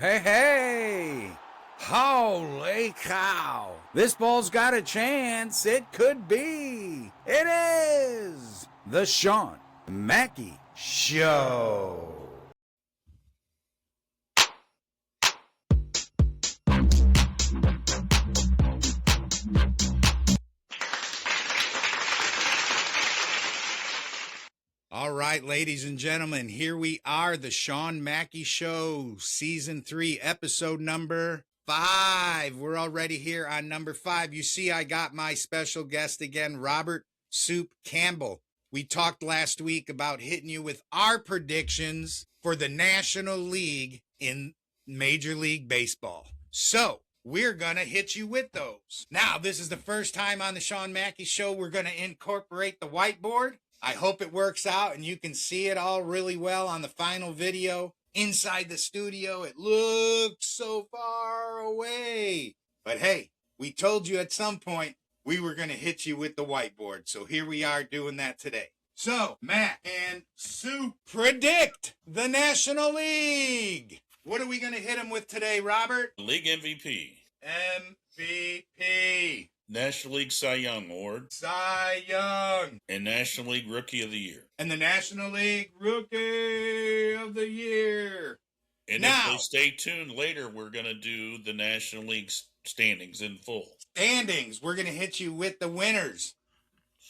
Hey, hey! Holy cow! This ball's got a chance. It could be. It is the Shawn Mackey Show. All right, ladies and gentlemen, here we are, the Shawn Mackey Show, Season 3, Episode number 5. We're already here on number 5. You see, I got my special guest again, Robert Soup Campbell. We talked last week about hitting you with our predictions for the National League in Major League Baseball. So, we're going to hit you with those. Now, this is the first time on the Shawn Mackey Show we're going to incorporate the whiteboard. I hope it works out and you can see it all really well on the final video. Inside the studio, it looks so far away. But hey, we told you at some point we were going to hit you with the whiteboard. So here we are doing that today. So, Matt and Sue predict the National League. What are we going to hit them with today, Robert? League MVP. MVP. National League Cy Young Award. Cy Young. And National League Rookie of the Year. And the National League Rookie of the Year. And now, if they stay tuned later, we're going to do the National League standings in full. Standings. We're going to hit you with the winners.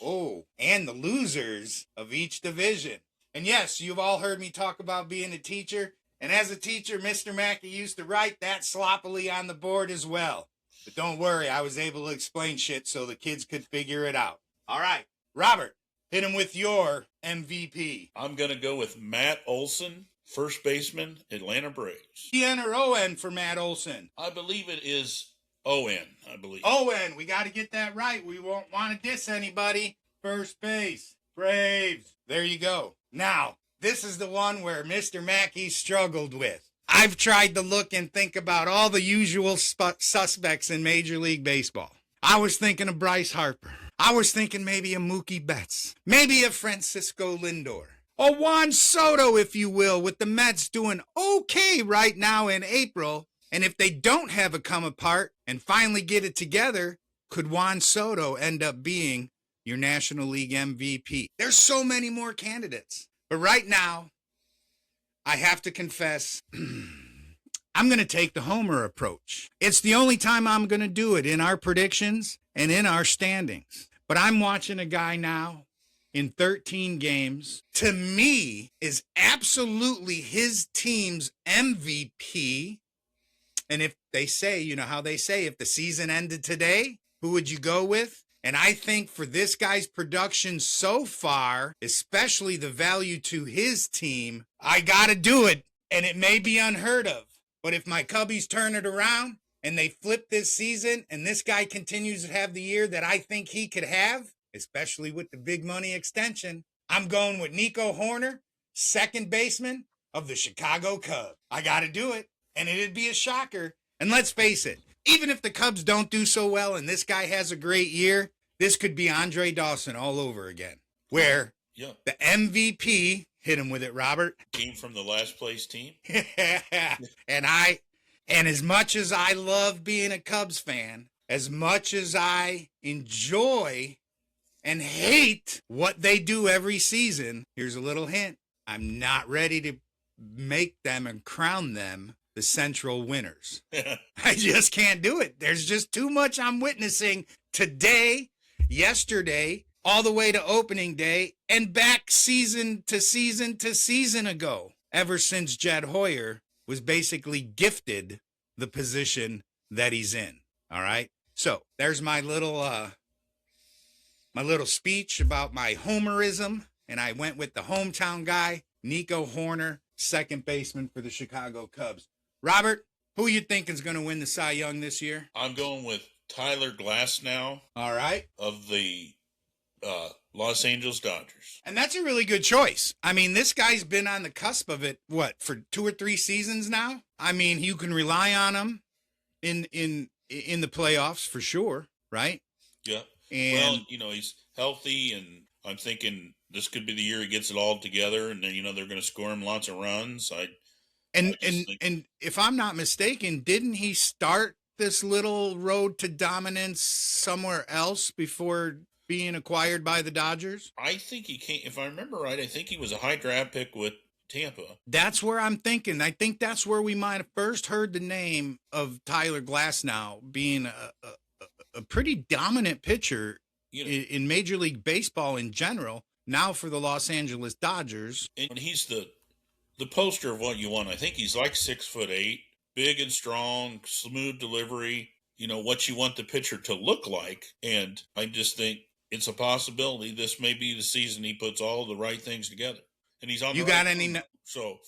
Oh, and the losers of each division. And yes, you've all heard me talk about being a teacher. And as a teacher, Mr. Mackey used to write that sloppily on the board as well. But don't worry, I was able to explain shit so the kids could figure it out. All right, Robert, hit him with your MVP. I'm going to go with Matt Olson, first baseman, Atlanta Braves. EN or ON for Matt Olson? I believe it is ON, I believe. ON, we got to get that right. We won't want to diss anybody. First base, Braves. There you go. Now, this is the one where Mr. Mackey struggled with. I've tried to look and think about all the usual suspects in Major League Baseball. I was thinking of Bryce Harper. I was thinking maybe a Mookie Betts. Maybe a Francisco Lindor. A Juan Soto, if you will, with the Mets doing okay right now in April. And if they don't have a come apart and finally get it together, could Juan Soto end up being your National League MVP? There's so many more candidates. But right now, I have to confess, I'm going to take the Homer approach. It's the only time I'm going to do it in our predictions and in our standings. But I'm watching a guy now in 13 games, to me, is absolutely his team's MVP. And if they say, you know how they say, if the season ended today, who would you go with? And I think for this guy's production so far, especially the value to his team, I got to do it. And it may be unheard of. But if my Cubbies turn it around and they flip this season and this guy continues to have the year that I think he could have, especially with the big money extension, I'm going with Nico Hoerner, second baseman of the Chicago Cubs. I got to do it. And it'd be a shocker. And let's face it. Even if the Cubs don't do so well and this guy has a great year, this could be Andre Dawson all over again. Where the MVP, hit him with it, Robert. Came from the last place team. And as much as I love being a Cubs fan, as much as I enjoy and hate what they do every season, here's a little hint. I'm not ready to make them and crown them the Central winners. I just can't do it. There's just too much I'm witnessing today, yesterday, all the way to opening day, and back season to season ago, ever since Jed Hoyer was basically gifted the position that he's in. All right? So there's my little speech about my homerism, and I went with the hometown guy, Nico Hoerner, second baseman for the Chicago Cubs. Robert, who you think is going to win the Cy Young this year? I'm going with Tyler Glasnow. All right. Of the Los Angeles Dodgers. And that's a really good choice. I mean, this guy's been on the cusp of it, for 2 or 3 seasons now? I mean, you can rely on him in the playoffs for sure, right? Yeah. And, well, he's healthy, and I'm thinking this could be the year he gets it all together, and then, they're going to score him lots of runs. And if I'm not mistaken, didn't he start this little road to dominance somewhere else before being acquired by the Dodgers? I think he came, if I remember right, I think he was a high draft pick with Tampa. That's where I'm thinking. I think that's where we might have first heard the name of Tyler Glasnow being a pretty dominant pitcher in Major League Baseball in general. Now for the Los Angeles Dodgers. And he's the poster of what you want. I think he's like 6'8", big and strong, smooth delivery, what you want the pitcher to look like. And I just think it's a possibility this may be the season he puts all the right things together. And he's on you the got right any team. So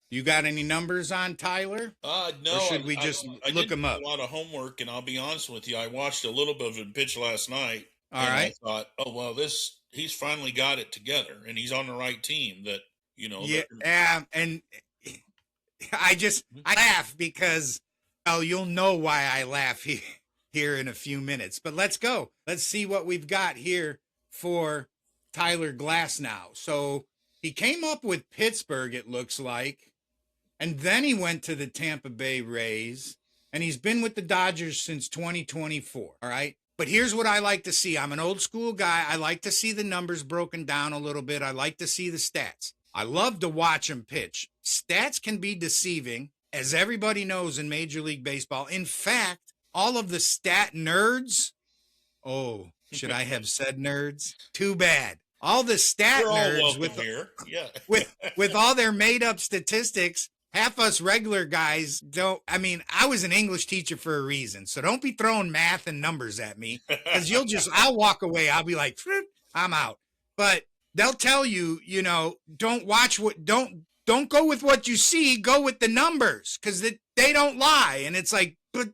you got any numbers on Tyler? No. Or should we just look him up? A lot of homework, and I'll be honest with you, I watched a little bit of a pitch last night. All right. I thought, oh well, he's finally got it together, and he's on the right team. That Yeah, and I laugh because you'll know why I laugh here in a few minutes. But let's go. Let's see what we've got here for Tyler Glasnow. So he came up with Pittsburgh, it looks like, and then he went to the Tampa Bay Rays, and he's been with the Dodgers since 2024. All right. But here's what I like to see. I'm an old school guy. I like to see the numbers broken down a little bit. I like to see the stats. I love to watch him pitch. Stats can be deceiving, as everybody knows in Major League Baseball. In fact, all of the stat nerds, should I have said nerds? Too bad. All the stat nerds with all their made up statistics, half us regular guys don't. I mean, I was an English teacher for a reason, so don't be throwing math and numbers at me, because I'll walk away. I'll be like, I'm out. But they'll tell you, don't go with what you see, go with the numbers, because they don't lie. And it's like, but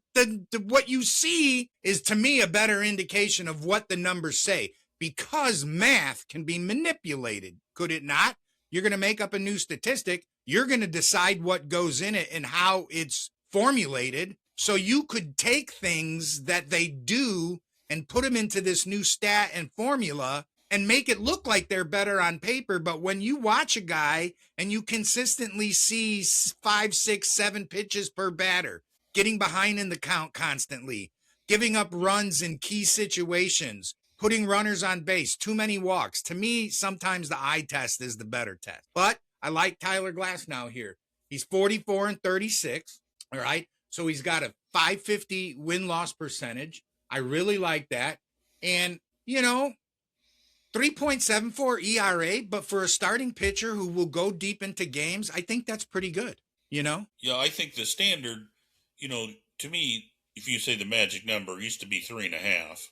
what you see is, to me, a better indication of what the numbers say, because math can be manipulated. Could it not? You're going to make up a new statistic. You're going to decide what goes in it and how it's formulated. So you could take things that they do and put them into this new stat and formula and make it look like they're better on paper. But when you watch a guy and you consistently see 5, 6, 7 pitches per batter, getting behind in the count constantly, giving up runs in key situations, putting runners on base, too many walks, to me, sometimes the eye test is the better test. But I like Tyler Glasnow here. He's 44-36. All right. So he's got a .550 win-loss percentage. I really like that. And, 3.74 ERA, but for a starting pitcher who will go deep into games, I think that's pretty good, Yeah, I think the standard, to me, if you say the magic number used to be 3.5,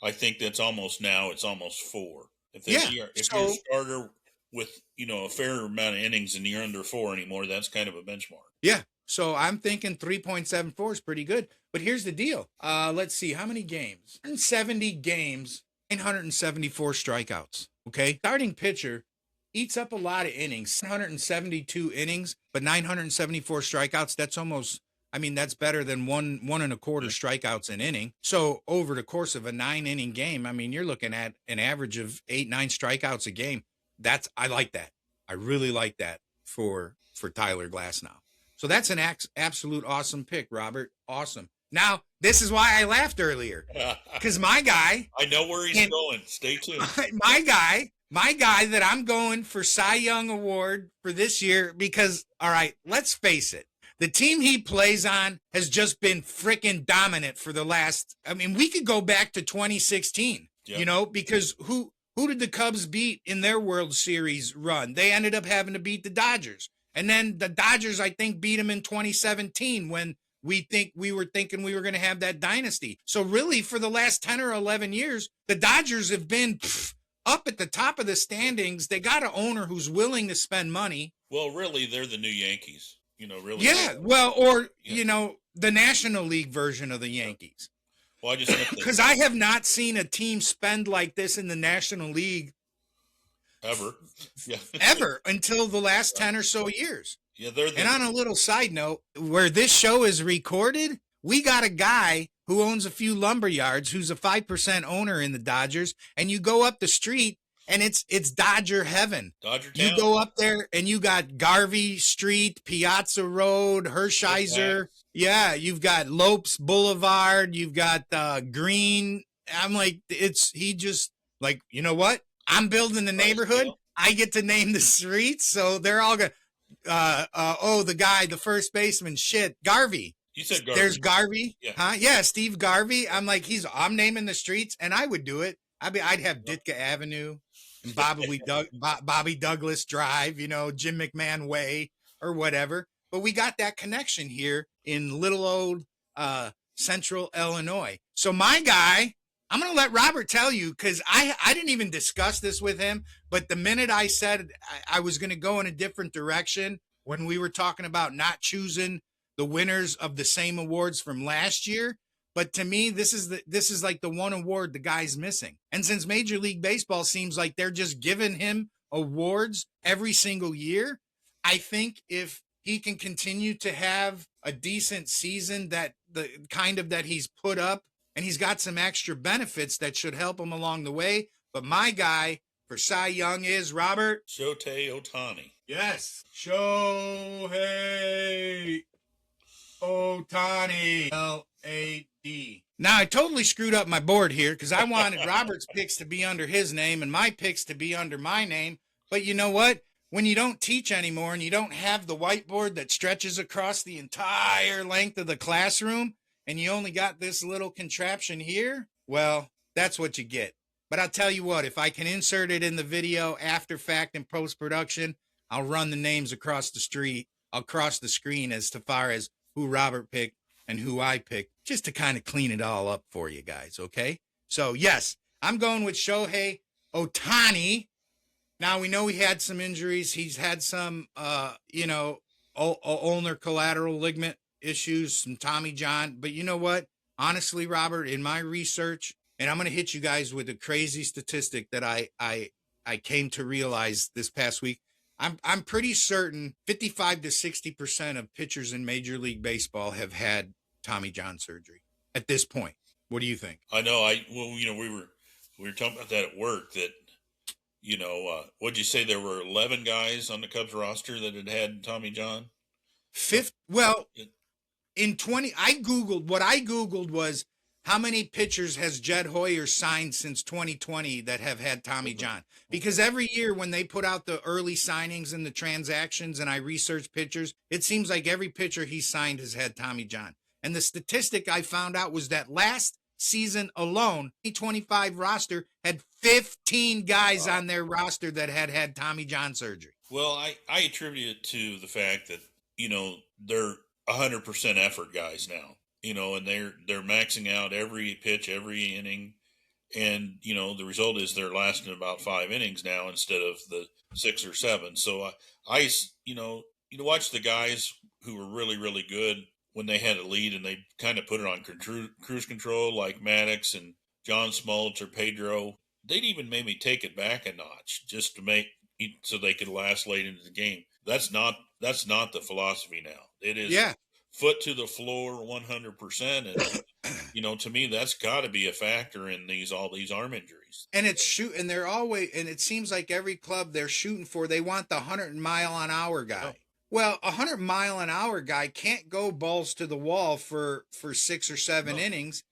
I think that's almost 4. If you're a starter with, a fair amount of innings and you're under 4 anymore, that's kind of a benchmark. Yeah. So I'm thinking 3.74 is pretty good. But here's the deal. Let's see. How many games? 170 games, 974 strikeouts. Okay. Starting pitcher eats up a lot of innings, 172 innings, but 974 strikeouts. That's almost, that's better than one and a quarter strikeouts an inning. So over the course of a 9-inning game, you're looking at an average of 8-9 strikeouts a game. I like that. I really like that for Tyler Glasnow. So that's an absolute awesome pick, Robert. Awesome. Now, this is why I laughed earlier, because my guy. I know where he's going. Stay tuned. My guy that I'm going for Cy Young Award for this year, because, all right, let's face it. The team he plays on has just been freaking dominant for the last. We could go back to 2016, because who did the Cubs beat in their World Series run? They ended up having to beat the Dodgers. And then the Dodgers, I think, beat them in 2017 when we were thinking we were going to have that dynasty. So really, for the last 10 or 11 years, the Dodgers have been up at the top of the standings. They got an owner who's willing to spend money. Well, really, they're the new Yankees. Really. Yeah, well, or, the National League version of the Yankees. Well, I just because I have not seen a team spend like this in the National League ever until the last 10 or so years. Yeah, and on a little side note, where this show is recorded, we got a guy who owns a few lumber yards who's a 5% owner in the Dodgers, and you go up the street and it's Dodger heaven. Dodger You Town. go up there and you got Garvey Street, Piazza Road, Hershiser. Yeah, you've got Lopes Boulevard. You've got Green. I'm like, he just like, you know what? I'm building the neighborhood. I get to name the streets, so they're all going. The first baseman. Shit, Garvey. You said Garvey. There's Garvey, yeah. Huh? Yeah, Steve Garvey. I'm like, I'm naming the streets, and I would do it. I'd have Ditka Avenue and Bobby Douglas Drive, Jim McMahon Way or whatever. But we got that connection here in little old Central Illinois. So my guy, I'm going to let Robert tell you, because I didn't even discuss this with him. But the minute I said I was going to go in a different direction when we were talking about not choosing the winners of the same awards from last year. But to me, this is like the one award the guy's missing. And since Major League Baseball seems like they're just giving him awards every single year, I think if he can continue to have a decent season, that the kind of that he's put up, and he's got some extra benefits that should help him along the way. But my guy for Cy Young is Robert Shohei Ohtani. Yes, Shohei Otani, L-A-D. Now, I totally screwed up my board here because I wanted Robert's picks to be under his name and my picks to be under my name. But you know what? When you don't teach anymore and you don't have the whiteboard that stretches across the entire length of the classroom and you only got this little contraption here, well, that's what you get. But I'll tell you what, if I can insert it in the video after fact and post-production, I'll run the names across the screen as far as who Robert picked and who I picked, just to kind of clean it all up for you guys, okay? So, yes, I'm going with Shohei Ohtani. Now, we know he had some injuries. He's had some, ulnar collateral ligament issues, some Tommy John. But you know what? Honestly, Robert, in my research, and I'm going to hit you guys with a crazy statistic that I came to realize this past week. I'm pretty certain 55 to 60% of pitchers in Major League Baseball have had Tommy John surgery at this point. What do you think? I know. We were talking about that at work. That what'd you say? There were 11 guys on the Cubs roster that had Tommy John. What I Googled was, how many pitchers has Jed Hoyer signed since 2020 that have had Tommy John? Because every year when they put out the early signings and the transactions and I research pitchers, it seems like every pitcher he signed has had Tommy John. And the statistic I found out was that last season alone, the 25 roster had 15 guys on their roster that had Tommy John surgery. Well, I attribute it to the fact that, they're 100% effort guys now. And they're maxing out every pitch, every inning. And, the result is they're lasting about 5 innings now instead of the 6 or 7. So you watch the guys who were really, really good when they had a lead and they kind of put it on cruise control, like Maddox and John Smoltz or Pedro. They'd even maybe take it back a notch just to make so they could last late into the game. That's not the philosophy now. It is foot to the floor 100%. And, to me, that's got to be a factor in all these arm injuries. And and they're always, and it seems like every club they're shooting for, they want the 100-mile-an-hour guy. Oh. Well, a 100-mile-an-hour guy can't go balls to the wall for 6 or 7 innings.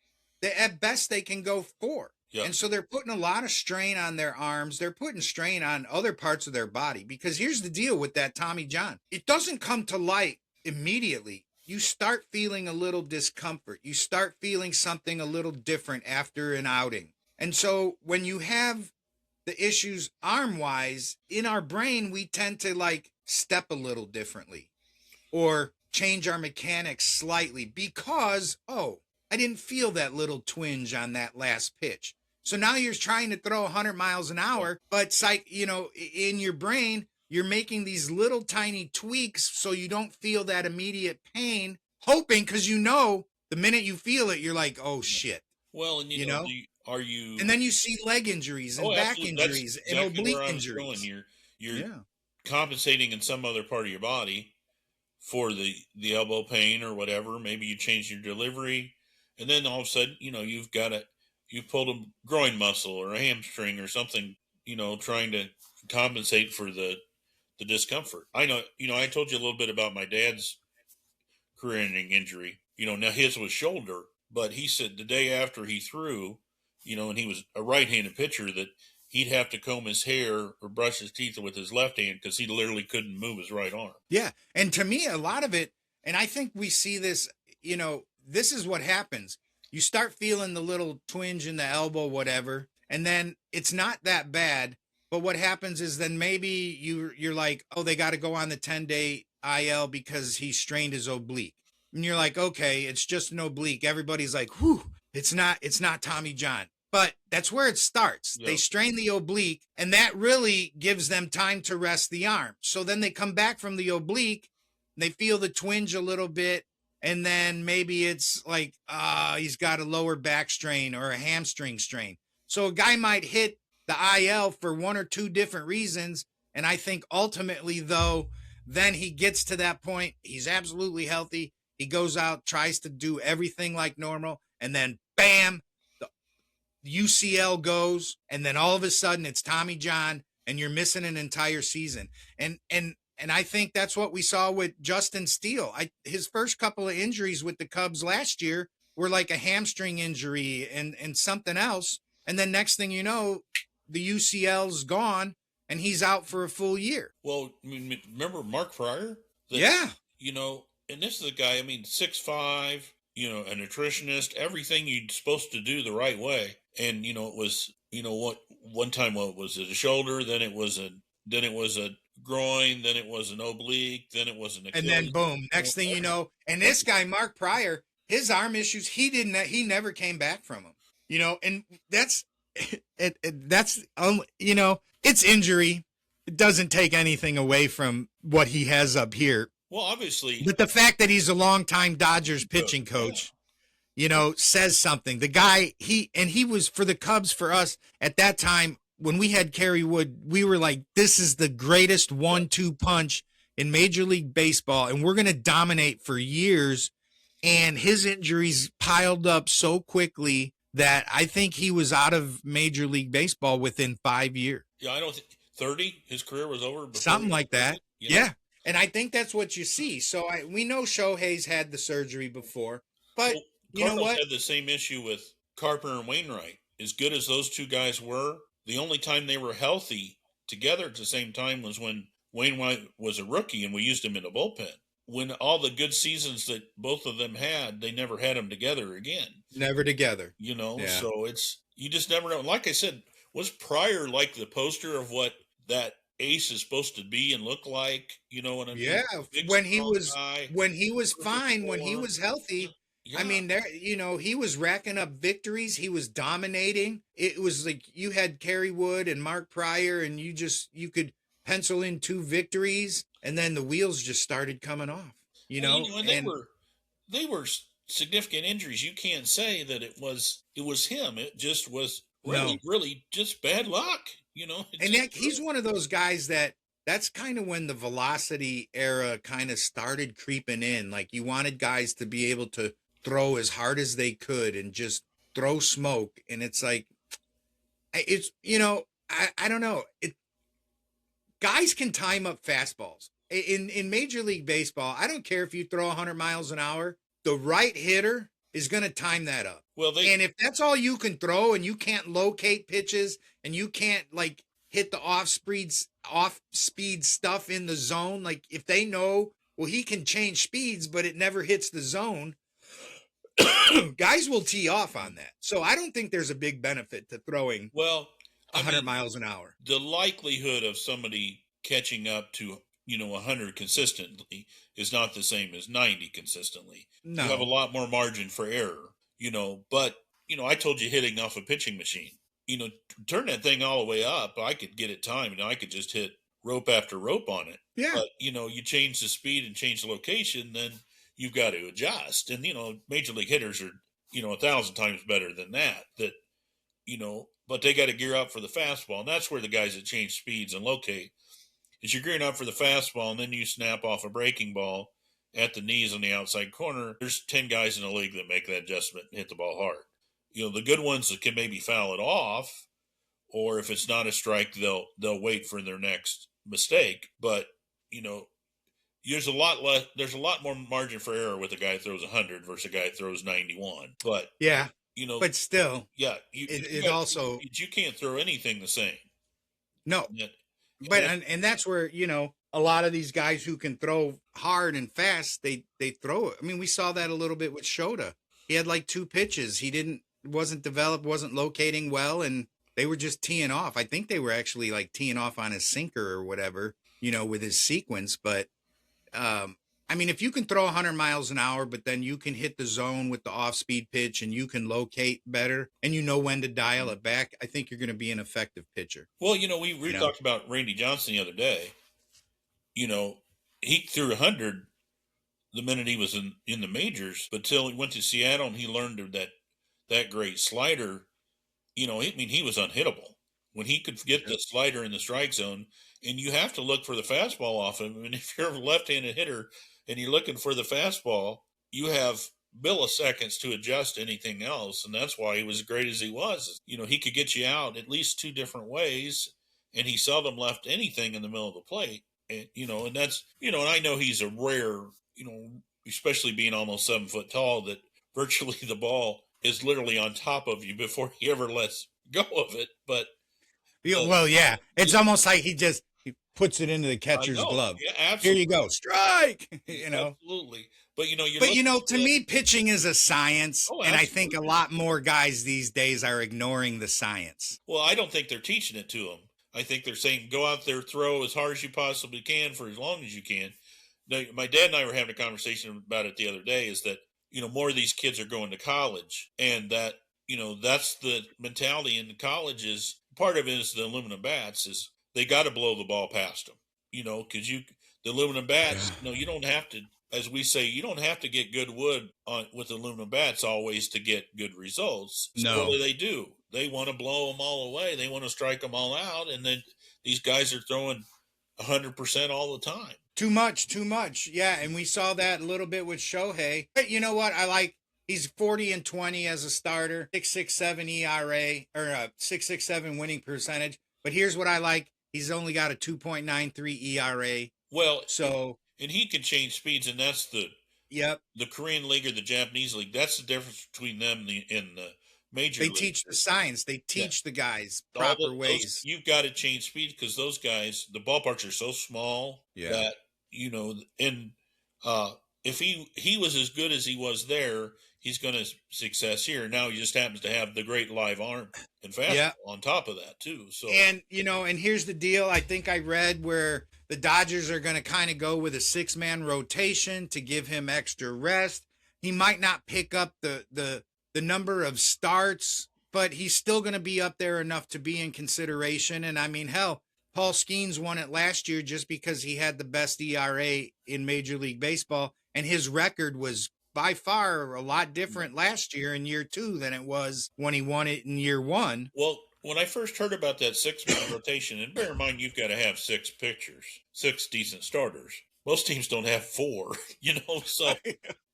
At best, they can go 4. Yep. And so they're putting a lot of strain on their arms. They're putting strain on other parts of their body. Because here's the deal with that Tommy John. It doesn't come to light immediately. You start feeling a little discomfort. You start feeling something a little different after an outing. And so when you have the issues arm-wise, in our brain, we tend to step a little differently or change our mechanics slightly because, I didn't feel that little twinge on that last pitch. So now you're trying to throw 100 miles an hour, but in your brain, you're making these little tiny tweaks so you don't feel that immediate pain, hoping because the minute you feel it, you're like, oh shit. Well, and and then you see leg injuries and back injuries and oblique injuries. You're compensating in some other part of your body for the elbow pain or whatever. Maybe you change your delivery, and then all of a sudden, you've pulled a groin muscle or a hamstring or something trying to compensate for the discomfort. I know, I told you a little bit about my dad's career-ending injury. Now his was shoulder, but he said the day after he threw, and he was a right-handed pitcher, that he'd have to comb his hair or brush his teeth with his left hand because he literally couldn't move his right arm. Yeah. And to me, a lot of it, and I think we see this, this is what happens. You start feeling the little twinge in the elbow, whatever, and then it's not that bad. But what happens is then maybe you're like, oh, they got to go on the 10-day IL because he strained his oblique. And you're like, okay, it's just an oblique. Everybody's like, whew, it's not Tommy John. But that's where it starts. Yep. They strain the oblique, and that really gives them time to rest the arm. So then they come back from the oblique, they feel the twinge a little bit, and then maybe it's like, he's got a lower back strain or a hamstring strain. So a guy might hit the IL for one or two different reasons. And I think ultimately, though, then he gets to that point. He's absolutely healthy. He goes out, tries to do everything like normal. And then, bam, the UCL goes. And then all of a sudden it's Tommy John and you're missing an entire season. And I think that's what we saw with Justin Steele. His first couple of injuries with the Cubs last year were like a hamstring injury and something else. And then next thing you know, the UCL's gone and he's out for a full year. Well, I mean, remember Mark Pryor? Yeah. And this is a guy, 6'5", a nutritionist, everything you're supposed to do the right way. And, it was, one time, what was it? A shoulder, then it was a groin, then it was an oblique, then it was an Achilles. And then boom, next thing you know, and this guy, Mark Pryor, his arm issues, he never came back from them. And that's it's injury. It doesn't take anything away from what he has up here. Well, obviously. But the fact that he's a longtime Dodgers pitching coach, says something. The guy, he was for the Cubs for us at that time when we had Kerry Wood, we were like, this is the greatest 1-2 punch in Major League Baseball, and we're going to dominate for years. And his injuries piled up so quickly that I think he was out of Major League Baseball within 5 years. Yeah, I don't think 30. His career was over. Something like that. Yeah, and I think that's what you see. So we know Shohei's had the surgery before, but you know what? Had the same issue with Carpenter and Wainwright. As good as those two guys were, the only time they were healthy together at the same time was when Wainwright was a rookie and we used him in the bullpen. When all the good seasons that both of them had, they never had them together again. Never together. So you just never know. Like I said, was Pryor like the poster of what that ace is supposed to be and look like? You know what I mean? Yeah, when he was fine, when he was healthy. Yeah. I mean, he was racking up victories. He was dominating. It was like you had Kerry Wood and Mark Pryor, and you could pencil in 2 victories, and then the wheels just started coming off. They were significant injuries. You can't say that it was him. It just was really just bad luck. And he's one of those guys that's kind of when the velocity era kind of started creeping in. Like you wanted guys to be able to throw as hard as they could and just throw smoke. And it's like, I don't know. Guys can time up fastballs. In Major League Baseball, I don't care if you throw 100 miles an hour, the right hitter is going to time that up. And if that's all you can throw and you can't locate pitches and you can't like hit the off speed stuff in the zone, like if they know, well, he can change speeds, but it never hits the zone, guys will tee off on that. So I don't think there's a big benefit to throwing 100 miles an hour. The likelihood of somebody catching up to 100 consistently is not the same as 90 consistently. No. You have a lot more margin for error, but I told you hitting off a pitching machine, turn that thing all the way up. I could get it timed and I could just hit rope after rope on it. Yeah. But, you change the speed and change the location, then you've got to adjust. And, major league hitters are, 1,000 times better than that, but they got to gear up for the fastball. And that's where the guys that change speeds and locate is you're gearing up for the fastball and then you snap off a breaking ball at the knees on the outside corner. There's 10 guys in the league that make that adjustment and hit the ball hard. The good ones that can maybe foul it off or if it's not a strike, they'll wait for their next mistake. But there's a lot more margin for error with a guy that throws 100 versus a guy that throws 91. But yeah, but still, yeah, you can't throw anything the same. No, but and that's where a lot of these guys who can throw hard and fast, they throw it. I mean, we saw that a little bit with Shota. He had like 2 pitches. He wasn't developed, wasn't locating well, and they were just teeing off. I think they were actually like teeing off on his sinker or whatever, with his sequence. But I mean, if you can throw 100 miles an hour, but then you can hit the zone with the off-speed pitch and you can locate better and you know when to dial it back, I think you're going to be an effective pitcher. Well, we talked about Randy Johnson the other day. He threw 100 the minute he was in the majors, but till he went to Seattle and he learned that great slider, he was unhittable. When he could get the slider in the strike zone, and you have to look for the fastball off him. And if you're a left-handed hitter and you're looking for the fastball, you have milliseconds to adjust anything else. And that's why he was as great as he was. He could get you out at least 2 different ways, and he seldom left anything in the middle of the plate. And, and that's, and I know he's a rare, especially being almost 7 foot tall, that virtually the ball is literally on top of you before he ever lets go of it. But well, yeah, it's almost like he puts it into the catcher's glove. Yeah, absolutely. Here you go, strike. Absolutely. But to me, pitching is a science, and I think a lot more guys these days are ignoring the science. Well, I don't think they're teaching it to them. I think they're saying go out there, throw as hard as you possibly can for as long as you can. Now, my dad and I were having a conversation about it the other day. Is that more of these kids are going to college, and that that's the mentality in college. Is part of it is the aluminum bats is they got to blow the ball past them, because the aluminum bats, you don't have to, as we say, you don't have to get good wood with aluminum bats always to get good results. So no, what do? They want to blow them all away. They want to strike them all out. And then these guys are throwing 100% all the time. Too much. Yeah. And we saw that a little bit with Shohei. But you know what? He's 40-20 as a starter, 6.67 ERA or 6.67 winning percentage. But here's what I like. He's only got a 2.93 ERA. Well, so and he can change speeds, and that's the Korean League or the Japanese League. That's the difference between them and the major league. They teach the science. They teach the guys proper ways. You've got to change speed because those guys, the ballparks are so small that and if he was as good as he was there, he's going to success here. Now he just happens to have the great live arm and fastball on top of that too. So and here's the deal. I think I read where the Dodgers are going to kind of go with a 6-man rotation to give him extra rest. He might not pick up the number of starts, but he's still going to be up there enough to be in consideration. And I mean, hell, Paul Skeens won it last year just because he had the best ERA in Major League Baseball, and his record was by far a lot different last year in year 2 than it was when he won it in year 1. Well, when I first heard about that 6-man rotation, and bear in mind you've got to have 6 pitchers, 6 decent starters. Most teams don't have 4, so.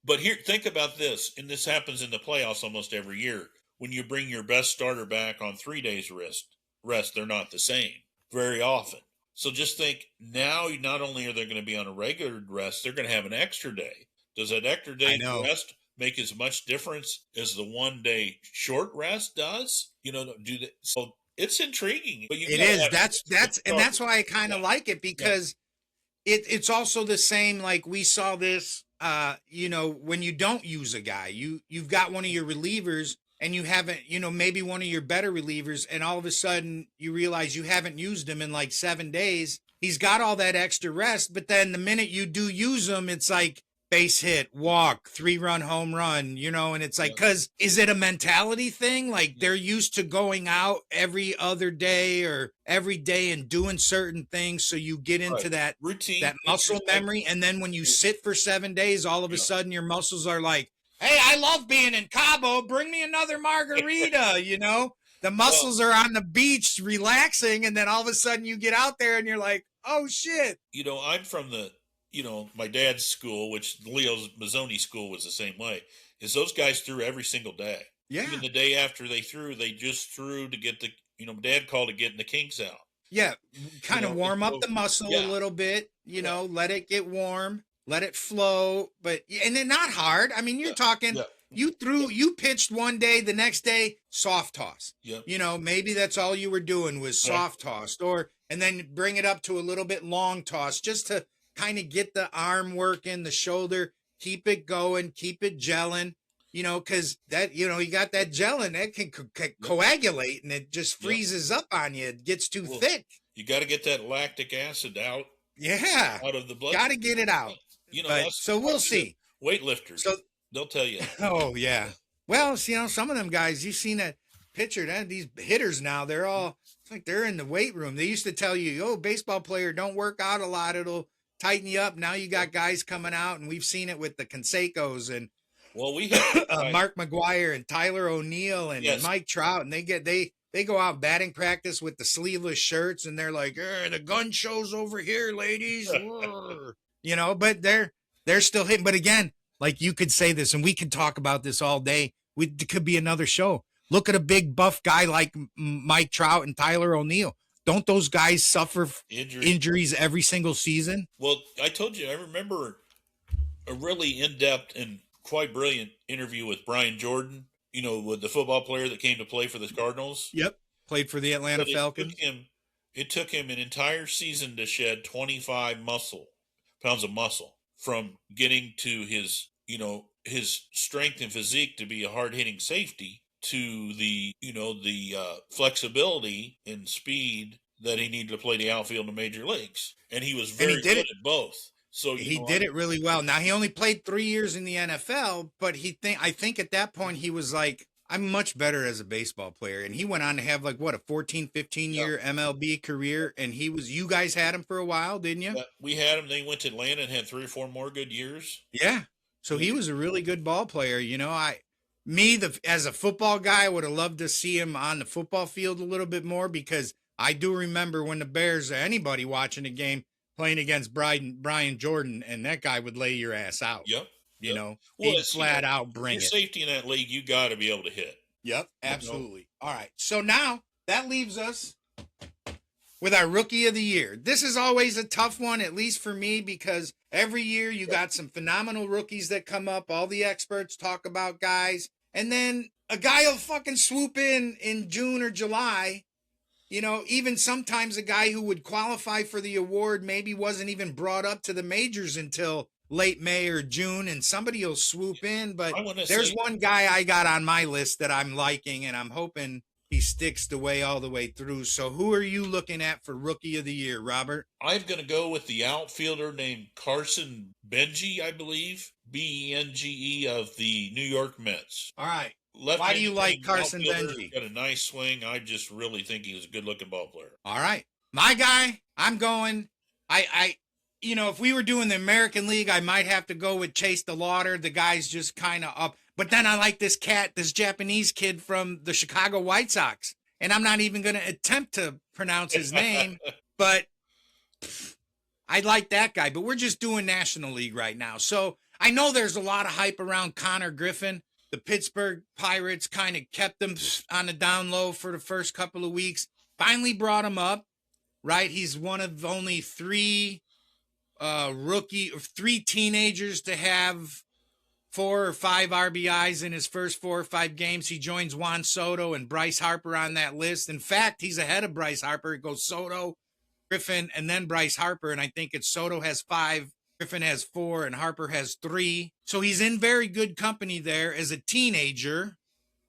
But here, think about this, and this happens in the playoffs almost every year. When you bring your best starter back on 3 days rest, they're not the same very often. So just think, now not only are they going to be on a regular rest, they're going to have an extra day. Does that extra day rest make as much difference as the 1 day short rest does? So it's intriguing. But it is. That's why I kind of like it, because it's also the same. Like we saw this, when you don't use a guy, you've got one of your relievers and you haven't, maybe one of your better relievers, and all of a sudden you realize you haven't used him in like 7 days. He's got all that extra rest, but then the minute you do use him, it's like base hit, walk, 3-run home run, and it's like, because is it a mentality thing? Like they're used to going out every other day or every day and doing certain things. So you get into that routine, that muscle memory. And then when you sit for 7 days, all of a sudden your muscles are like, hey, I love being in Cabo. Bring me another margarita, The muscles are on the beach relaxing. And then all of a sudden you get out there and you're like, oh, shit. I'm from my dad's school, which Leo's Mazzoni school was the same way, is those guys threw every single day. Yeah. Even the day after they threw, they just threw to get Dad called it getting the kinks out. Yeah, kind of warm up the muscle a little bit, let it get warm, let it flow, and then not hard. I mean, you're talking, you pitched one day, the next day, soft toss. Yeah. Maybe that's all you were doing was soft tossed, and then bring it up to a little bit long toss just to kind of get the arm working, the shoulder, keep it going, keep it gelling. Because that, you got that gelling that can coagulate and it just freezes up on you. It gets too thick. You got to get that lactic acid out. Yeah. Out of the blood. Got to get it out. So we'll see. Weightlifters. So they'll tell you. Oh, yeah. Well, some of them guys, you've seen that picture, these hitters now, it's like they're in the weight room. They used to tell you, baseball player, don't work out a lot. It'll tighten you up. Now you got guys coming out, and we've seen it with the Cansecos and we have Mark McGuire and Tyler O'Neill and Mike Trout, and they go out batting practice with the sleeveless shirts, and they're like, the gun show's over here, ladies. But they're still hitting. But again, like you could say this, and we could talk about this all day. It could be another show. Look at a big buff guy like Mike Trout and Tyler O'Neill. Don't those guys suffer injuries every single season? Well, I told you, I remember a really in-depth and quite brilliant interview with Brian Jordan, with the football player that came to play for the Cardinals. Yep. Played for the Atlanta Falcons. It took him an entire season to shed 25 pounds of muscle from getting to his strength and physique to be a hard-hitting safety to the flexibility and speed that he needed to play the outfield in the major leagues. And he was very good at both. So he did it really well. Now, he only played 3 years in the NFL, but I think at that point he was like, I'm much better as a baseball player. And he went on to have a 14, 15-year MLB career. And you guys had him for a while, didn't you? We had him. They went to Atlanta and had 3 or 4 more good years. Yeah. So he was a really good ball player. As a football guy, I would have loved to see him on the football field a little bit more, because I do remember when the Bears, anybody watching a game, playing against Brian Jordan, and that guy would lay your ass out. Yep. He'd flat out bring it. Safety in that league, you got to be able to hit. Yep, absolutely. All right, so now that leaves us with our Rookie of the Year. This is always a tough one, at least for me, because every year you got some phenomenal rookies that come up. All the experts talk about guys, and then a guy will fucking swoop in June or July. Even sometimes a guy who would qualify for the award maybe wasn't even brought up to the majors until late May or June, and somebody will swoop in. But there's one guy I got on my list that I'm liking, and I'm hoping he sticks all the way through. So who are you looking at for Rookie of the Year, Robert? I'm going to go with the outfielder named Carson Benji, I believe, Benge of the New York Mets. All right. Why do you like Carson Benji? Got a nice swing. I just really think he was a good-looking ball player. All right. My guy, I'm going, if we were doing the American League, I might have to go with Chase DeLauder. The guy's just kind of up. But then I like this Japanese kid from the Chicago White Sox. And I'm not even going to attempt to pronounce his name, but I like that guy. But we're just doing National League right now. So I know there's a lot of hype around Connor Griffin. The Pittsburgh Pirates kind of kept him on the down low for the first couple of weeks. Finally brought him up, right? He's one of only 3 teenagers to have 4 or 5 RBIs in his first 4 or 5 games. He joins Juan Soto and Bryce Harper on that list. In fact, he's ahead of Bryce Harper. It goes Soto, Griffin, and then Bryce Harper. And I think it's Soto has 5, Griffin has 4, and Harper has 3. So he's in very good company there as a teenager.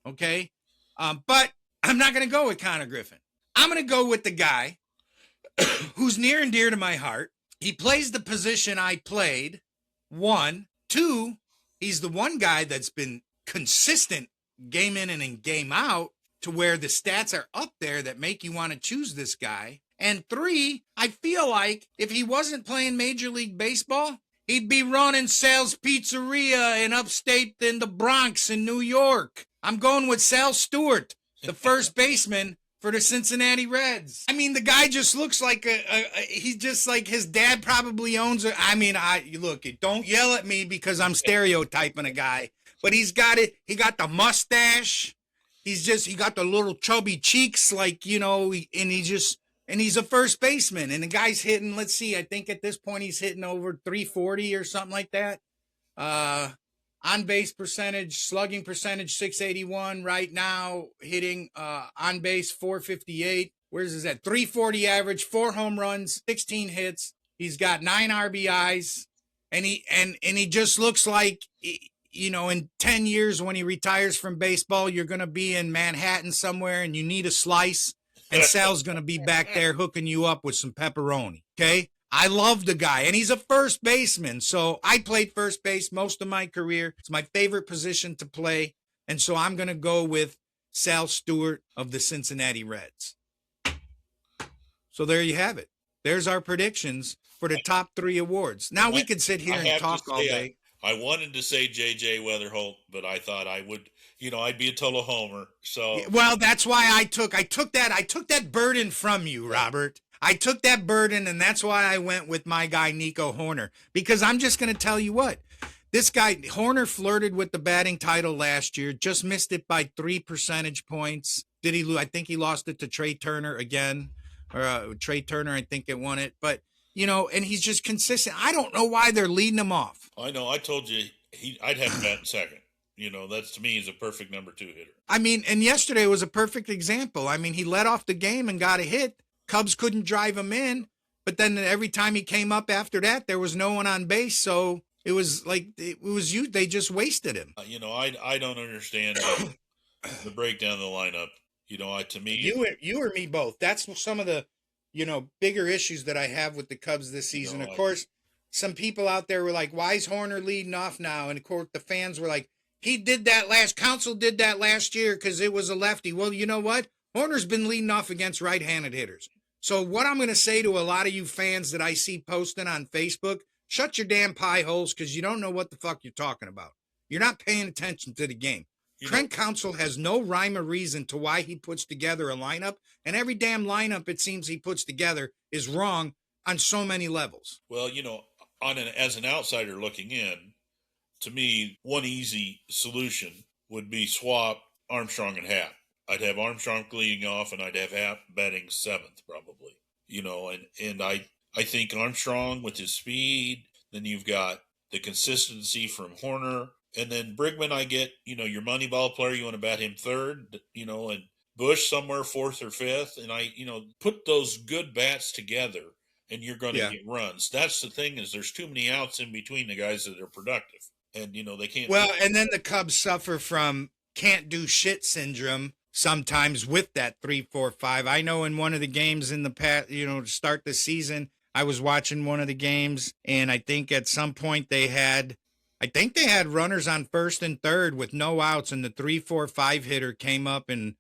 Okay. But I'm not going to go with Connor Griffin. I'm going to go with the guy who's near and dear to my heart. He plays the position I played. 1, 2, he's the one guy that's been consistent game in and in game out to where the stats are up there that make you want to choose this guy. And 3, I feel like if he wasn't playing Major League Baseball, he'd be running Sal's Pizzeria in upstate in the Bronx in New York. I'm going with Sal Stewart, the first baseman for the Cincinnati Reds. I mean, the guy just looks like he's just like his dad probably owns it. I mean, look, don't yell at me because I'm stereotyping a guy, but he's got it. He got the mustache. he got the little chubby cheeks, like, and he's a first baseman, and the guy's hitting, let's see, I think at this point he's hitting over 340 or something like that. On base percentage, slugging percentage 681 right now, hitting on base 458. Where's his at? 340 average, 4 home runs, 16 hits. He's got 9 RBIs, and he just looks like, in 10 years when he retires from baseball, you're going to be in Manhattan somewhere and you need a slice, and Sal's going to be back there hooking you up with some pepperoni. Okay? I love the guy, and he's a first baseman. So I played first base most of my career. It's my favorite position to play. And so I'm going to go with Sal Stewart of the Cincinnati Reds. So there you have it. There's our predictions for the top 3 awards. Now we could sit here and talk all day. I wanted to say J.J. Weatherholt, but I thought I would, I'd be a total homer. So well, that's why I took that burden from you, Robert. I took that burden, and that's why I went with my guy Nico Hoerner, because I'm just going to tell you what. This guy, Hoerner, flirted with the batting title last year, just missed it by 3 percentage points. Did he lose? I think he lost it to Trey Turner again, or Trey Turner, I think it won it. But, and he's just consistent. I don't know why they're leading him off. I know. I told you I'd have him bat in second. That's, to me, he's a perfect number 2 hitter. I mean, and yesterday was a perfect example. I mean, he led off the game and got a hit. Cubs couldn't drive him in, but then every time he came up after that, there was no one on base. So it was like, they just wasted him. I don't understand the breakdown of the lineup. To me, you or me both. That's some of the, bigger issues that I have with the Cubs this season. Of course, some people out there were like, why is Hoerner leading off now? And of course, the fans were like, Council did that last year because it was a lefty. Well, you know what? Hoerner's been leading off against right-handed hitters. So what I'm going to say to a lot of you fans that I see posting on Facebook, shut your damn pie holes, because you don't know what the fuck you're talking about. You're not paying attention to the game. Trent Council has no rhyme or reason to why he puts together a lineup, and every damn lineup it seems he puts together is wrong on so many levels. Well, as an outsider looking in, to me, one easy solution would be swap Armstrong and Happ. I'd have Armstrong leading off, and I'd have Happ batting 7th probably. And I think Armstrong with his speed, then you've got the consistency from Hoerner, and then Bregman, I get, your money ball player, you want to bat him 3rd, and Bush somewhere 4th or 5th, and put those good bats together, and you're going to get runs. That's the thing, is there's too many outs in between the guys that are productive, and they can't. Well, and then the Cubs suffer from can't do shit syndrome sometimes with that 3-4-5. I know in one of the games in the past, to start the season, I was watching one of the games, and I think at some point they had runners on 1st and 3rd with no outs, and the 3-4-5 hitter came up and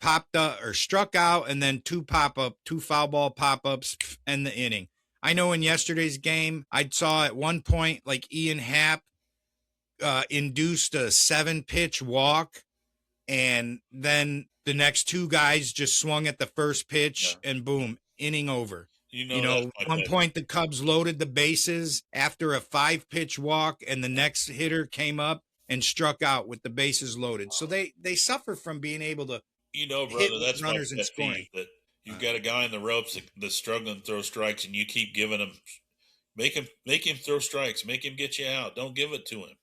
popped up or struck out, and then 2 foul ball pop-ups end the inning. I know in yesterday's game, I saw at one point like Ian Happ induced a 7-pitch walk, and then the next 2 guys just swung at the first pitch, and boom, inning over. One point the Cubs loaded the bases after a 5-pitch walk, and the next hitter came up and struck out with the bases loaded. So they suffer from being able to brother, that's runners and scoring. That you've got a guy in the ropes that's struggling to throw strikes, and you keep giving him, make him throw strikes, make him get you out. Don't give it to him.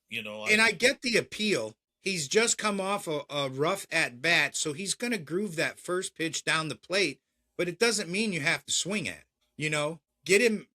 And I get the appeal. He's just come off a rough at bat, so he's going to groove that first pitch down the plate, but it doesn't mean you have to swing at. Get him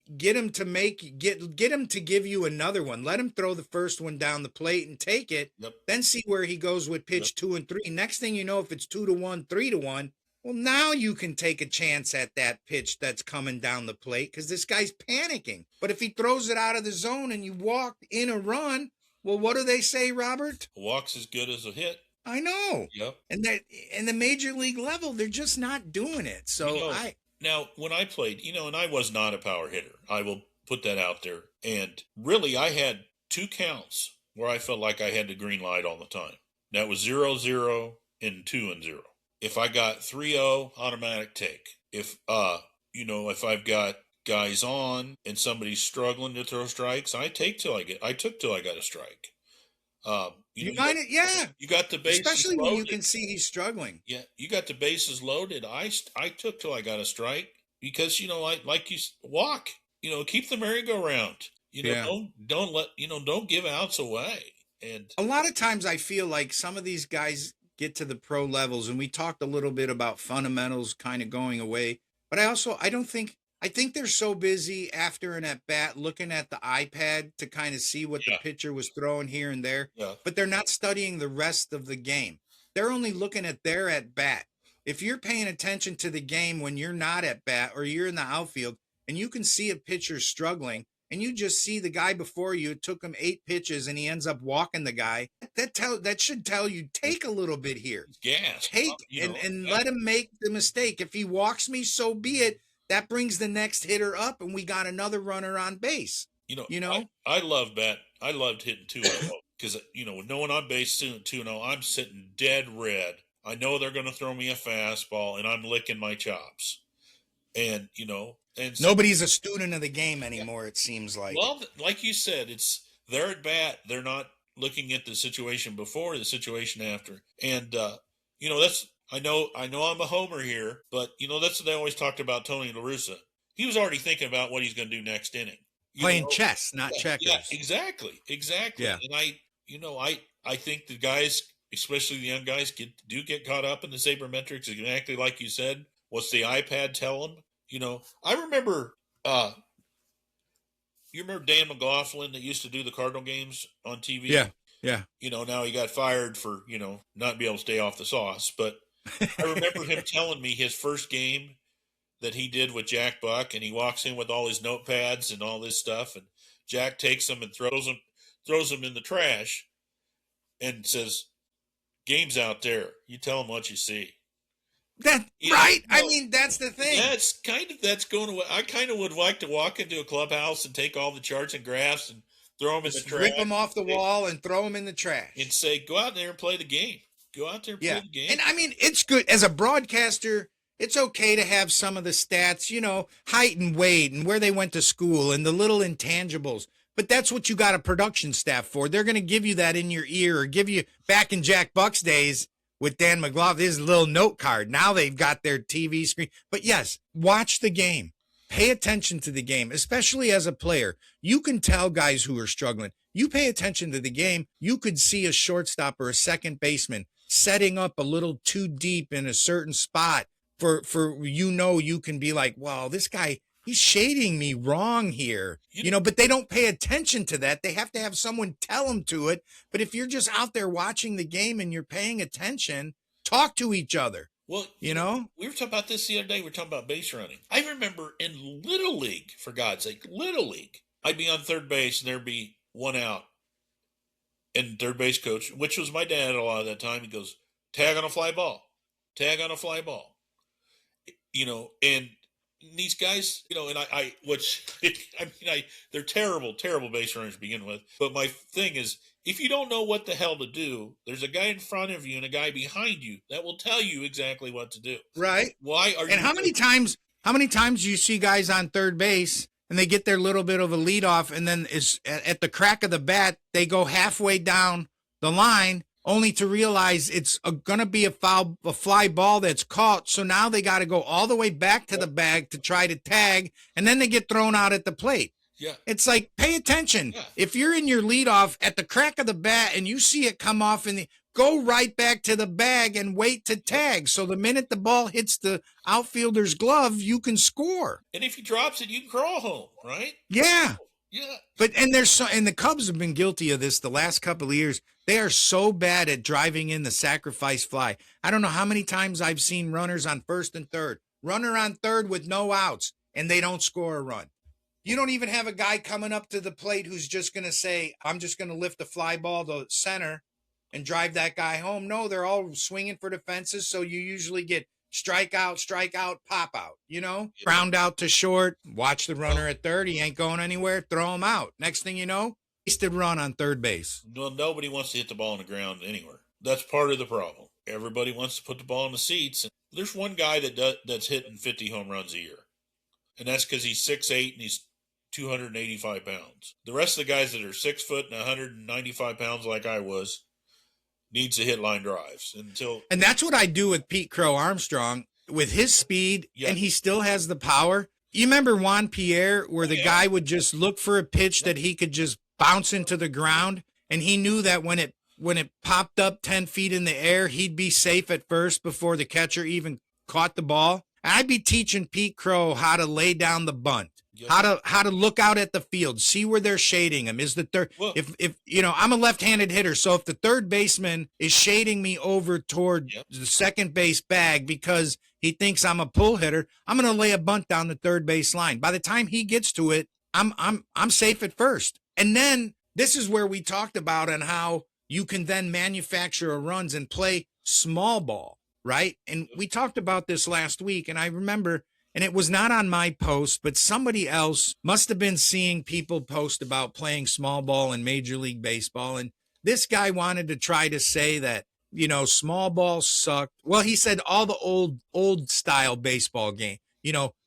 to give you another one. Let him throw the first one down the plate and take it. Yep. Then see where he goes with pitch 2 and 3. Next thing you know, if it's 2-1, 3-1, well, now you can take a chance at that pitch that's coming down the plate because this guy's panicking. But if he throws it out of the zone and you walk in a run, well, what do they say, Robert? A walk's as good as a hit. I know. Yep. And that in the major league level, they're just not doing it. So Now, when I played, and I was not a power hitter, I will put that out there. And really, I had 2 counts where I felt like I had the green light all the time. That was 0-0 and 2-0. If I got 3-0, automatic take. If I've got guys on and somebody's struggling to throw strikes, I took till I got a strike. You mind it? Yeah. You got the bases Especially loaded. when you can see he's struggling. Yeah, you got the bases loaded. I took till I got a strike because like you walk. Keep the merry-go-round. Yeah. Don't give outs away. And a lot of times I feel like some of these guys get to the pro levels, and we talked a little bit about fundamentals kind of going away. But I think they're so busy after an at bat looking at the iPad to kind of see what the pitcher was throwing here and there. Yeah. But they're not studying the rest of the game. They're only looking at their at bat. If you're paying attention to the game when you're not at bat or you're in the outfield and you can see a pitcher struggling, and you just see the guy before you, it took him 8 pitches and he ends up walking the guy, that should tell you, take a little bit here. Gas. And let him make the mistake. If he walks me, so be it. That brings the next hitter up and we got another runner on base. I loved that. I loved hitting 2-0 because, with no one on base 2-0, I'm sitting dead red. I know they're going to throw me a fastball and I'm licking my chops. And, and so, nobody's a student of the game anymore, it seems like. Well, like you said, it's their at bat. They're not looking at the situation before, the situation after. And I know I'm a homer here, but that's what they always talked about Tony La Russa. He was already thinking about what he's going to do next inning. Playing chess, not checkers. Yeah, exactly. Yeah. And I think the guys, especially the young guys, get caught up in the sabermetrics exactly like you said. What's the iPad tell them? I remember, you remember Dan McLaughlin that used to do the Cardinal games on TV? Yeah, yeah. Now he got fired for, not being able to stay off the sauce. But I remember him telling me his first game that he did with Jack Buck, and he walks in with all his notepads and all this stuff, and Jack takes them and throws them in the trash and says, "Game's out there. You tell them what you see." Right. I mean, that's the thing. Yeah, that's going away. I kind of would like to walk into a clubhouse and take all the charts and graphs and throw them in the trash. Rip them off the wall and throw them in the trash. And say, go out there and play the game. Go out there and play the game. And I mean, it's good. As a broadcaster, it's okay to have some of the stats, height and weight and where they went to school and the little intangibles. But that's what you got a production staff for. They're going to give you that in your ear or give you, back in Jack Buck's days, with Dan McLaughlin, his little note card. Now they've got their TV screen. But yes, watch the game. Pay attention to the game, especially as a player. You can tell guys who are struggling. You pay attention to the game, you could see a shortstop or a second baseman setting up a little too deep in a certain spot for you can be like, wow, this guy, he's shading me wrong here. But they don't pay attention to that. They have to have someone tell them to it. But if you're just out there watching the game and you're paying attention, talk to each other. Well, we were talking about this the other day. We were talking about base running. I remember in Little League, for God's sake, Little League, I'd be on third base and there'd be one out. And third base coach, which was my dad a lot of that time, he goes, tag on a fly ball. Tag on a fly ball. And these guys, they're terrible, terrible base runners to begin with. But my thing is, if you don't know what the hell to do, there's a guy in front of you and a guy behind you that will tell you exactly what to do. Right. Why are you? And how many times do you see guys on third base and they get their little bit of a lead off, and then is at the crack of the bat, they go halfway down the line, only to realize it's going to be a fly ball that's caught. So now they got to go all the way back to the bag to try to tag, and then they get thrown out at the plate. Yeah. It's like, pay attention. Yeah. If you're in your leadoff at the crack of the bat and you see it come off, go right back to the bag and wait to tag. So the minute the ball hits the outfielder's glove, you can score. And if he drops it, you can crawl home, right? Yeah. Yeah. But and the Cubs have been guilty of this the last couple of years. They are so bad at driving in the sacrifice fly. I don't know how many times I've seen runners on first and third, runner on third with no outs, and they don't score a run. You don't even have a guy coming up to the plate who's just going to say, I'm just going to lift a fly ball to center and drive that guy home. No, they're all swinging for the fences, so you usually get strikeout, pop out, ground out to short, watch the runner at third. He ain't going anywhere. Throw him out. Next thing you know, wasted run on third base. Well, nobody wants to hit the ball on the ground anywhere. That's part of the problem. Everybody wants to put the ball in the seats. And there's one guy that's hitting 50 home runs a year. And that's because he's 6'8" and he's 285 pounds. The rest of the guys that are 6 foot and 195 pounds like I was needs to hit line drives and that's what I do with Pete Crow Armstrong with his speed, and he still has the power. You remember Juan Pierre, where the guy would just look for a pitch that he could just bounce into the ground, and he knew that when it popped up 10 feet in the air, he'd be safe at first before the catcher even caught the ball. I'd be teaching Pete Crow how to lay down the bunt, how to look out at the field, see where they're shading him. Is the third, if I'm a left-handed hitter, so if the third baseman is shading me over toward the second base bag because he thinks I'm a pull hitter, I'm going to lay a bunt down the third base line. By the time he gets to it, I'm safe at first. And then this is where we talked about on how you can then manufacture runs and play small ball, right? And we talked about this last week, and I remember, and it was not on my post, but somebody else must have been seeing people post about playing small ball in Major League Baseball. And this guy wanted to try to say that, small ball sucked. Well, he said all the old style baseball game,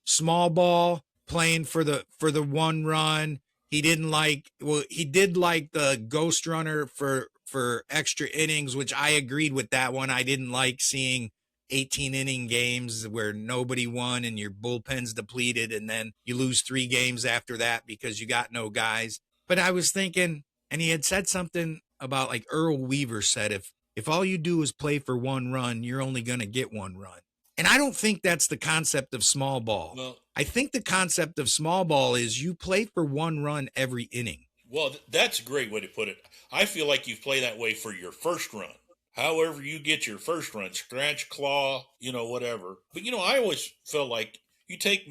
small ball playing for the one run. He did like the ghost runner for extra innings, which I agreed with that one. I didn't like seeing 18 inning games where nobody won and your bullpen's depleted, and then you lose 3 games after that because you got no guys. But I was thinking, and he had said something about, like Earl Weaver said, if all you do is play for one run, you're only going to get one run. And I don't think that's the concept of small ball. Well, I think the concept of small ball is you play for one run every inning. Well, that's a great way to put it. I feel like you play that way for your first run. However you get your first run, scratch, claw, whatever. But, I always felt like you take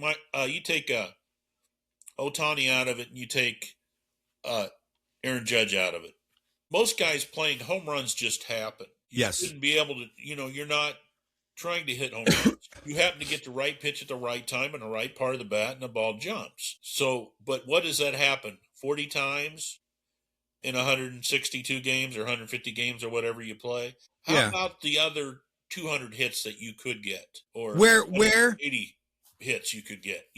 Otani out of it and you take Aaron Judge out of it. Most guys playing home runs just happen. You shouldn't be able to, you're not trying to hit home runs. You happen to get the right pitch at the right time and the right part of the bat, and the ball jumps. So, but what does that happen? 40 times in 162 games or 150 games or whatever you play? How about the other 200 hits that you could get? Or where 80 hits you could get,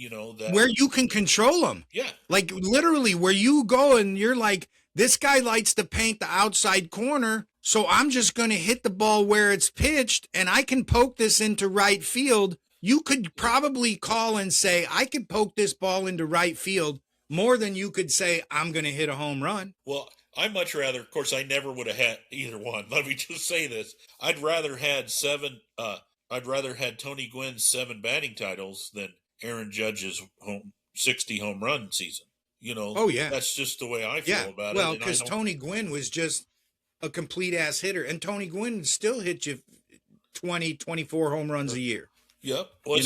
where you can control them. Yeah. Like literally where you go and you're like, this guy likes to paint the outside corner, so I'm just going to hit the ball where it's pitched, and I can poke this into right field. You could probably call and say, I could poke this ball into right field more than you could say, I'm going to hit a home run. Well, I much rather, of course, I never would have had either one. Let me just say this. I'd rather had Tony Gwynn's 7 batting titles than Aaron Judge's 60 home run season. Oh, yeah. That's just the way I feel about it. Well, because Tony Gwynn was just a complete ass hitter, and Tony Gwynn still hit you 20, 24 home runs a year. Yep. Well,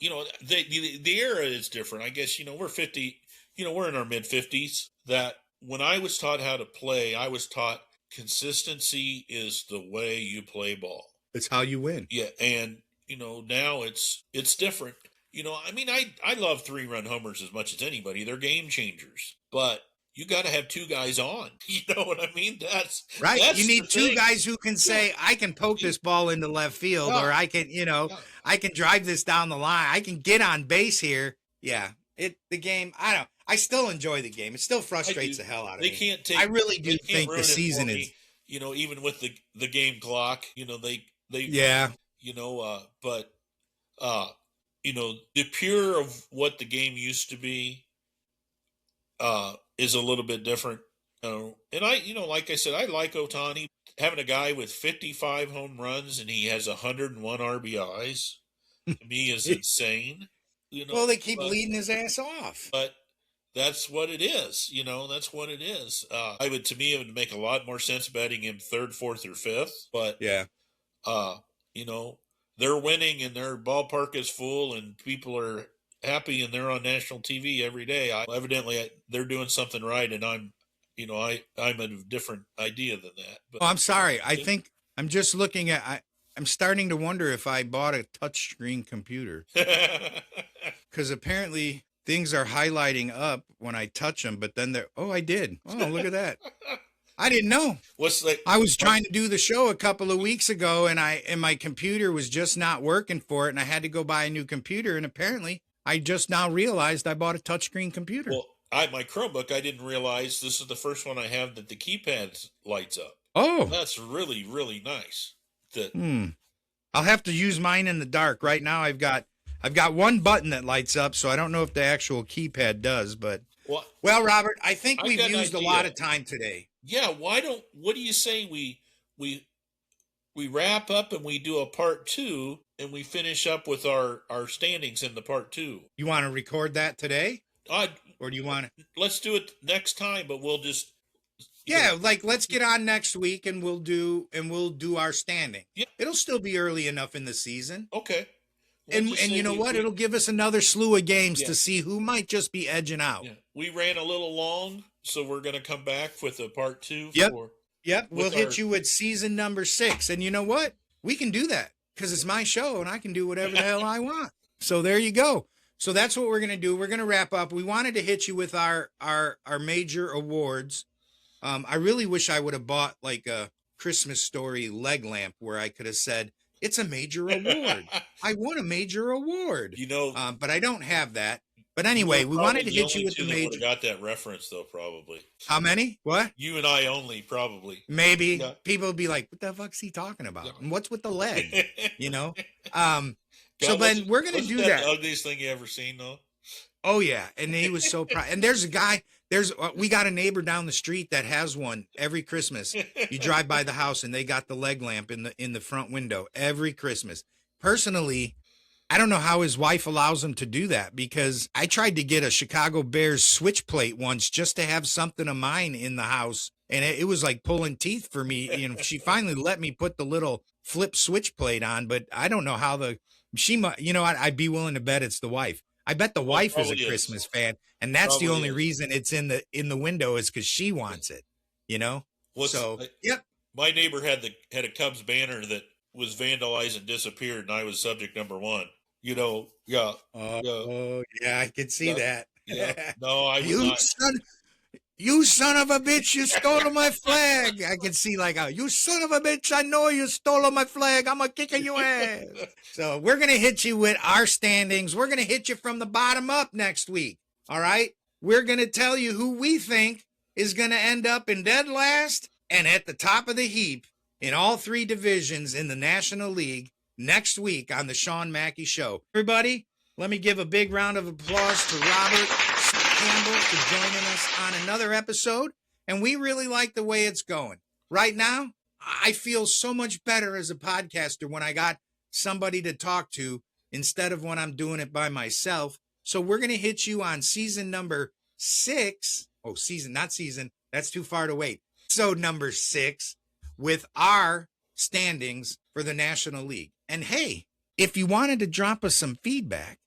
the era is different. I guess, we're 50, we're in our mid 50s. That when I was taught how to play, I was taught consistency is the way you play ball. It's how you win. Yeah. And, now it's different. I love 3-run homers as much as anybody. They're game changers, but you got to have 2 guys on. You know what I mean? That's right. That's you need 2 guys who can say, I can poke this ball into left field, or I can, I can drive this down the line. I can get on base here. Yeah. The game, I still enjoy the game. It still frustrates the hell out of me. I really do think the season is, even with the game clock, the pure of what the game used to be is a little bit different. And like I said, I like Otani. Having a guy with 55 home runs and he has 101 RBIs, to me is insane. Well, they keep leading his ass off. But that's what it is. That's what it is. To me, it would make a lot more sense betting him 3rd, 4th, or 5th. But, they're winning and their ballpark is full and people are happy and they're on national TV every day. Evidently, they're doing something right, and I'm a different idea than that. But, I'm sorry. I think I'm just looking at. I'm starting to wonder if I bought a touchscreen computer, because apparently things are highlighting up when I touch them, but then they're. Oh, I did. Oh, look at that. I didn't know. I was trying to do the show a couple of weeks ago, and my computer was just not working for it, and I had to go buy a new computer, and apparently I just now realized I bought a touchscreen computer. Well, my Chromebook, I didn't realize this is the first one I have that the keypad lights up. Oh. That's really, really nice. I'll have to use mine in the dark. Right now I've got one button that lights up, so I don't know if the actual keypad does, but well, Robert, I think we've used a lot of time today. Yeah, what do you say we wrap up and we do a part 2 and we finish up with our standings in the part 2? You want to record that today? Or do you want to? Let's do it next time, but we'll just let's get on next week and we'll do our standing. Yeah. It'll still be early enough in the season. Okay. And you know what? It'll give us another slew of games to see who might just be edging out. Yeah. We ran a little long, so we're going to come back with a part 2. Yep. We'll hit you with season number 6. And you know what? We can do that because it's my show and I can do whatever the hell I want. So there you go. So that's what we're going to do. We're going to wrap up. We wanted to hit you with our major awards. I really wish I would have bought like a Christmas Story leg lamp where I could have said, it's a major award. I won a major award. But I don't have that. But anyway, we wanted to hit you with the major. Got that reference though, probably. How many? What? You and I only, probably. Maybe. Yeah. People would be like, what the fuck's he talking about? Yeah. And what's with the leg? So then we're going to do that. The ugliest thing you ever seen though? Oh yeah. And he was so proud. And there's a guy, we got a neighbor down the street that has one every Christmas. You drive by the house and they got the leg lamp in the front window every Christmas. Personally, I don't know how his wife allows him to do that because I tried to get a Chicago Bears switch plate once just to have something of mine in the house. And it was like pulling teeth for me. She finally let me put the little flip switch plate on, but I don't know how I'd be willing to bet it's the wife. I bet the wife is a Christmas fan, and that's the only reason it's in the window is because she wants it, Yep. My neighbor had a Cubs banner that was vandalized and disappeared, and I was subject number 1. Yeah. Oh, yeah, I could see that. Yeah. No, I was not. You son of a bitch, you stole my flag. I can see you son of a bitch, I know you stole my flag. I'm going to kick your ass. So we're going to hit you with our standings. We're going to hit you from the bottom up next week. All right? We're going to tell you who we think is going to end up in dead last and at the top of the heap in all 3 divisions in the National League next week on the Shawn Mackey Show. Everybody, let me give a big round of applause to Robert Campbell for joining us on another episode, and we really like the way it's going. Right now, I feel so much better as a podcaster when I got somebody to talk to instead of when I'm doing it by myself. So we're going to hit you on season number 6. Oh, not season. That's too far to wait. So number 6 with our standings for the National League. And hey, if you wanted to drop us some feedback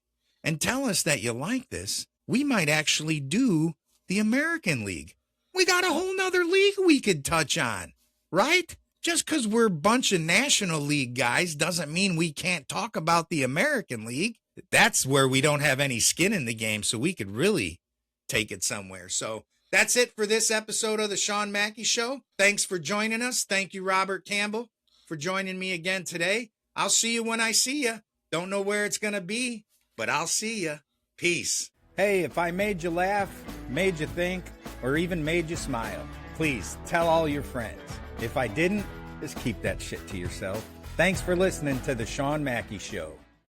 and tell us that you like this, we might actually do the American League. We got a whole nother league we could touch on, right? Just because we're a bunch of National League guys doesn't mean we can't talk about the American League. That's where we don't have any skin in the game, so we could really take it somewhere. So that's it for this episode of the Shawn Mackey Show. Thanks for joining us. Thank you, Robert Campbell, for joining me again today. I'll see you when I see you. Don't know where it's going to be, but I'll see you. Peace. Hey, if I made you laugh, made you think, or even made you smile, please tell all your friends. If I didn't, just keep that shit to yourself. Thanks for listening to the Shawn Mackey Show.